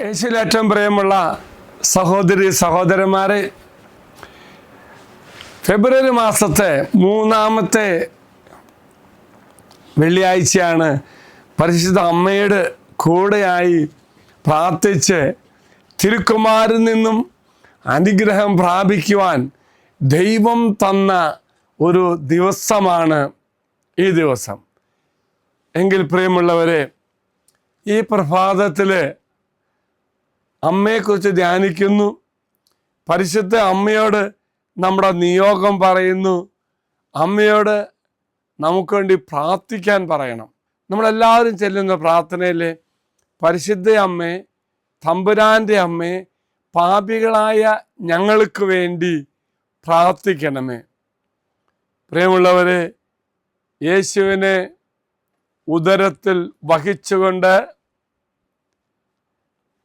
യേശുവിലേറ്റവും പ്രിയമുള്ള സഹോദരി സഹോദരന്മാരെ, ഫെബ്രുവരി മാസത്തെ 3-ാമത്തെ വെള്ളിയാഴ്ചയാണ്. പരിശുദ്ധ അമ്മയുടെ കൂടെയായി പ്രാർത്ഥിച്ച് തിരുക്കുമാരിൽ നിന്നും അനുഗ്രഹം പ്രാപിക്കുവാൻ ദൈവം തന്ന ഒരു ദിവസമാണ് ഈ ദിവസം. എങ്കിൽ പ്രിയമുള്ളവരെ, ഈ പ്രഭാതത്തിൽ അമ്മയെക്കുറിച്ച് ധ്യാനിക്കുന്നു. പരിശുദ്ധ അമ്മയോട് നമ്മുടെ നിയോഗം പറയുന്നു. അമ്മയോട് നമുക്ക് വേണ്ടി പ്രാർത്ഥിക്കാൻ പറയണം. നമ്മളെല്ലാവരും ചെല്ലുന്ന പ്രാർത്ഥനയിൽ പരിശുദ്ധ അമ്മേ, തമ്പുരാൻ്റെ അമ്മേ, പാപികളായ ഞങ്ങൾക്ക് വേണ്ടി പ്രാർത്ഥിക്കണമേ. പ്രിയമുള്ളവരെ, യേശുവിനെ ഉദരത്തിൽ വഹിച്ചുകൊണ്ട്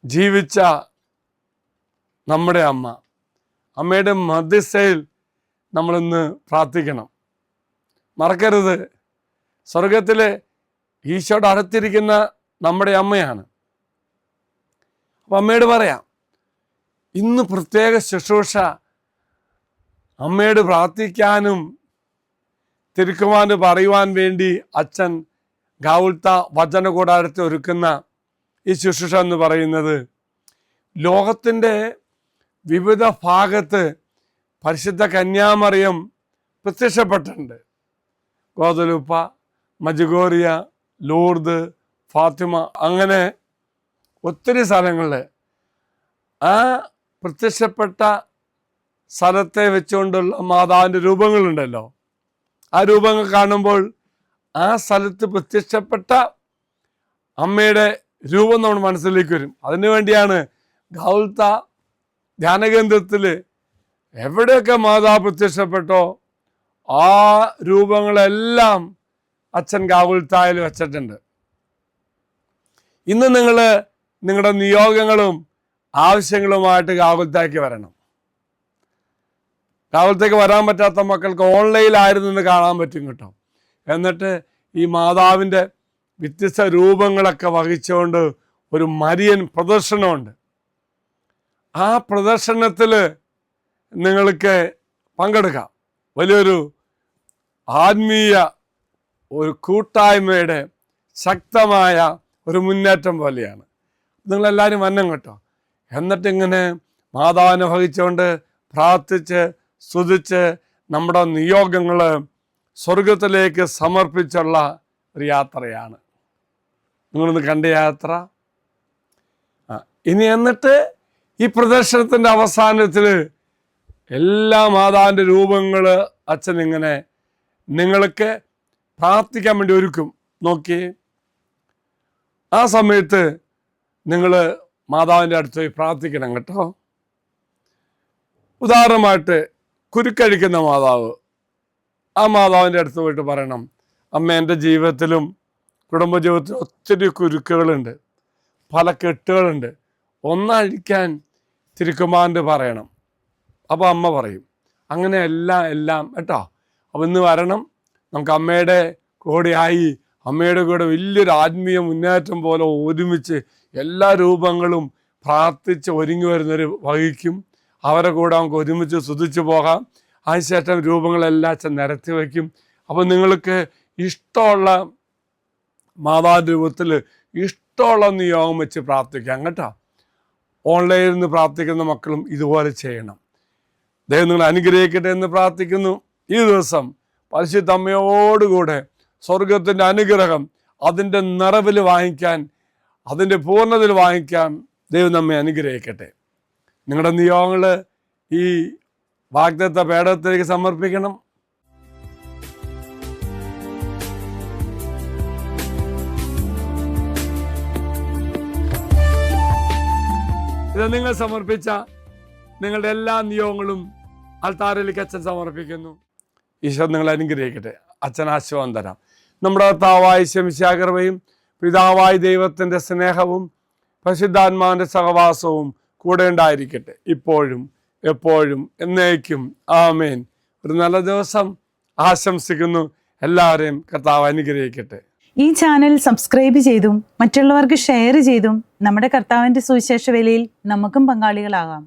ജീവിച്ച നമ്മുടെ അമ്മയുടെ മധ്യസ്ഥയിൽ നമ്മളിന്ന് പ്രാർത്ഥിക്കണം. മറക്കരുത്, സ്വർഗത്തിലെ ഈശോയുടെ അടുത്തിരിക്കുന്ന നമ്മുടെ അമ്മയാണ്. അപ്പം അമ്മയോട് പറയാം, ഇന്ന് പ്രത്യേക ശുശ്രൂഷ അമ്മയോട് പ്രാർത്ഥിക്കാനും തിരുക്കുമാന് പറയുവാൻ വേണ്ടി അച്ഛൻ ഗാവുൽത്ത വചന കൂടാരത്തിൽ ഒരുക്കുന്ന ഈ ശുശ്രൂഷ എന്ന് പറയുന്നത്, ലോകത്തിൻ്റെ വിവിധ ഭാഗത്ത് പരിശുദ്ധ കന്യാമറിയം പ്രത്യക്ഷപ്പെട്ടിട്ടുണ്ട്. ഗോദലുപ്പ, മജഗോറിയ, ലൂർദ്, ഫാത്തിമ, അങ്ങനെ ഒത്തിരി സ്ഥലങ്ങളിൽ ആ പ്രത്യക്ഷപ്പെട്ട സ്ഥലത്തെ വെച്ചുകൊണ്ടുള്ള മാതാവിൻ്റെ രൂപങ്ങളുണ്ടല്ലോ. ആ രൂപങ്ങൾ കാണുമ്പോൾ ആ സ്ഥലത്ത് പ്രത്യക്ഷപ്പെട്ട അമ്മയുടെ രൂപം നമ്മുടെ മനസ്സിലേക്ക് വരും. അതിനുവേണ്ടിയാണ് ഗാവുൽത്ത ധ്യാനകേന്ദ്രത്തിൽ എവിടെയൊക്കെ മാതാവ് പ്രത്യക്ഷപ്പെട്ടോ ആ രൂപങ്ങളെല്ലാം അച്ഛൻ ഗാവുൽത്തായിൽ വെച്ചിട്ടുണ്ട്. ഇന്ന് നിങ്ങൾ നിങ്ങളുടെ നിയോഗങ്ങളും ആവശ്യങ്ങളുമായിട്ട് ഗാവുൽത്തായ്ക്ക് വരണം. ഗാവുൽത്തേക്ക് വരാൻ പറ്റാത്ത മക്കൾക്ക് ഓൺലൈനിലായിരുന്നു നിന്ന് കാണാൻ പറ്റും കേട്ടോ. എന്നിട്ട് ഈ മാതാവിൻ്റെ വ്യത്യസ്ത രൂപങ്ങളൊക്കെ വഹിച്ചുകൊണ്ട് ഒരു മരിയൻ പ്രദർശനമുണ്ട്. ആ പ്രദർശനത്തിൽ നിങ്ങൾക്ക് പങ്കെടുക്കാം. വലിയൊരു ആത്മീയ ഒരു കൂട്ടായ്മയുടെ ശക്തമായ ഒരു മുന്നേറ്റം പോലെയാണ്. നിങ്ങളെല്ലാവരും വന്നം കേട്ടോ. എന്നിട്ടിങ്ങനെ മാതാവിനെ വഹിച്ചുകൊണ്ട് പ്രാർത്ഥിച്ച് സ്തുതിച്ച് നമ്മുടെ നിയോഗങ്ങൾ സ്വർഗത്തിലേക്ക് സമർപ്പിച്ചുള്ള ഒരു യാത്രയാണ്. നിങ്ങളൊന്ന് കണ്ട യാത്ര. ഇനി എന്നിട്ട് ഈ പ്രദർശനത്തിൻ്റെ അവസാനത്തിൽ എല്ലാ മാതാവിൻ്റെ രൂപങ്ങൾ അച്ഛൻ ഇങ്ങനെ നിങ്ങൾക്ക് പ്രാർത്ഥിക്കാൻ വേണ്ടി ഒരുക്കും. നോക്കി, ആ സമയത്ത് നിങ്ങൾ മാതാവിൻ്റെ അടുത്ത് പോയി പ്രാർത്ഥിക്കണം കേട്ടോ. ഉദാഹരണമായിട്ട് കുരുക്കഴിക്കുന്ന മാതാവ്, ആ മാതാവിൻ്റെ അടുത്ത് പോയിട്ട് പറയണം, അമ്മ, എൻ്റെ ജീവിതത്തിലും കുടുംബജീവിതത്തിലും ഒത്തിരി കുരുക്കുകളുണ്ട്, പല കെട്ടുകളുണ്ട്, ഒന്നഴിക്കാൻ തിരുക്കുമാരൻ്റെ പറയണം. അപ്പോൾ അമ്മ പറയും. അങ്ങനെ എല്ലാം കേട്ടോ. അപ്പോൾ ഇന്ന് വരണം, നമുക്ക് അമ്മയുടെ കൂടെയായി അമ്മയുടെ കൂടെ വലിയൊരു ആത്മീയ മുന്നേറ്റം പോലെ ഒരുമിച്ച് എല്ലാ രൂപങ്ങളും പ്രാർത്ഥിച്ച് ഒരുങ്ങി വരുന്നവർ വഹിക്കും. അവരെ കൂടെ നമുക്ക് ഒരുമിച്ച് സ്തുതിച്ച് പോകാം. അതിനുശേഷം രൂപങ്ങളെല്ലാം അച്ഛൻ നിരത്തി വയ്ക്കും. അപ്പോൾ നിങ്ങൾക്ക് ഇഷ്ടമുള്ള മാതാവിൻ്റെ രൂപത്തിൽ ഇഷ്ടമുള്ള നിയോഗം വെച്ച് പ്രാർത്ഥിക്കാം കേട്ടോ. ഓൺലൈനിൽ നിന്ന് പ്രാർത്ഥിക്കുന്ന മക്കളും ഇതുപോലെ ചെയ്യണം. ദൈവം നിങ്ങൾ അനുഗ്രഹിക്കട്ടെ എന്ന് പ്രാർത്ഥിക്കുന്നു. ഈ ദിവസം പരിശുദ്ധ അമ്മയോടുകൂടെ സ്വർഗത്തിൻ്റെ അനുഗ്രഹം അതിൻ്റെ നിറവിൽ വാങ്ങിക്കാൻ, അതിൻ്റെ പൂർണ്ണതയിൽ വാങ്ങിക്കാൻ ദൈവം നമ്മെ അനുഗ്രഹിക്കട്ടെ. നിങ്ങളുടെ നിയോഗങ്ങൾ ഈ വാഗ്ദത്ത പേടകത്തിലേക്ക് സമർപ്പിക്കണം. ഇത് നിങ്ങൾ സമർപ്പിച്ച നിങ്ങളുടെ എല്ലാ നിയോഗങ്ങളും അൾത്താരയിലേക്ക് അച്ഛൻ സമർപ്പിക്കുന്നു. ഈശോ നിങ്ങളെ അനുഗ്രഹിക്കട്ടെ. അച്ഛൻ ആശീർവാദം തരാം. നമ്മുടെ കർത്താവായ ശംശാകൃപയും പിതാവായ ദൈവത്തിൻ്റെ സ്നേഹവും പരിശുദ്ധാത്മാവിൻ്റെ സഹവാസവും കൂടെ ഉണ്ടായിരിക്കട്ടെ, ഇപ്പോഴും എപ്പോഴും എന്നേക്കും. ആമേൻ. ഒരു നല്ല ദിവസം ആശംസിക്കുന്നു. എല്ലാവരെയും കർത്താവ് അനുഗ്രഹിക്കട്ടെ. ഈ ചാനൽ സബ്സ്ക്രൈബ് ചെയ്തും മറ്റുള്ളവർക്ക് ഷെയർ ചെയ്തും നമ്മുടെ കർത്താവിന്റെ സുവിശേഷ വേലയിൽ നമുക്കും പങ്കാളികളാകാം.